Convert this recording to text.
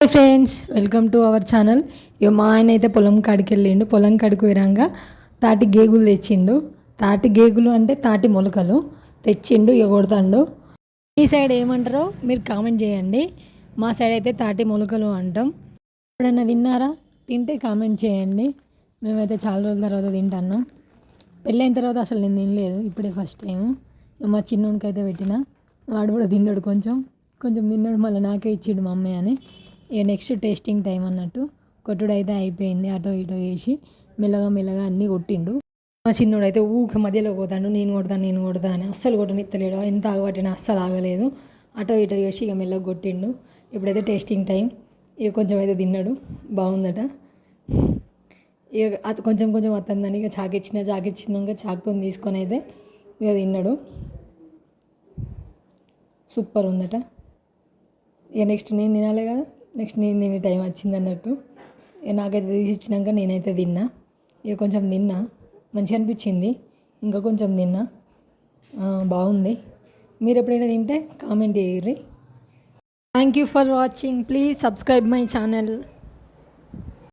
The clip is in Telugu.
Hi friends, welcome to our channel. ఇక మా ఆయన అయితే పొలం కాడికి వెళ్ళిండు. పొలం కాడికి పోయినాక తాటి గేగులు తెచ్చిండు. తాటి గేగులు అంటే తాటి మొలకలు తెచ్చిండు. ఇక కొడతాండు. ఈ సైడ్ ఏమంటారో మీరు కామెంట్ చేయండి. మా సైడ్ అయితే తాటి మొలకలు అంటాం. ఎప్పుడన్నా తిన్నారా? తింటే కామెంట్ చేయండి. మేమైతే చాలా రోజుల తర్వాత తింటున్నాం. పెళ్ళైన తర్వాత అసలు నేను తినలేదు, ఇప్పుడే ఫస్ట్ టైం. మా చిన్నోనికి అయితే పెట్టిన, వాడు కూడా తిన్నాడు. కొంచెం కొంచెం తిన్నాడు, మళ్ళీ నాకే ఇచ్చిండు మా అమ్మాయి అని. ఇక నెక్స్ట్ టేస్టింగ్ టైం అన్నట్టు కొట్టుడు అయితే అయిపోయింది. అటో ఇటో వేసి మెల్లగా మెల్లగా అన్నీ కొట్టిండు. మా చిన్నోడు అయితే ఊక మధ్యలో పోతాడు, నేను కొడతా అని. అస్సలు కొట్టనిత్తలేడు. ఎంత ఆగబట్టినా అస్సలు ఆగలేదు. అటో ఇటో వేసి ఇక మెల్లగా కొట్టిండు. ఇప్పుడైతే టేస్టింగ్ టైం. ఇక కొంచెం అయితే తిన్నాడు, బాగుందట. ఇక అది కొంచెం కొంచెం వస్తుందని ఇక చాకిచ్చినాక చాకుతో తీసుకొని అయితే ఇక తిన్నాడు. సూపర్ ఉందట. ఇక నెక్స్ట్ నేను తినాలి కదా, నెక్స్ట్ నేను తినే టైం వచ్చింది అన్నట్టు. ఇక నాకైతే తీసి ఇచ్చినాక నేనైతే తిన్నా. ఇక కొంచెం తిన్నా, మంచిగా అనిపించింది. ఇంకా కొంచెం తిన్నా, బాగుంది. మీరు ఎప్పుడైనా తింటే కామెంట్ చేయర్రి. Thank you for watching. Please subscribe my channel.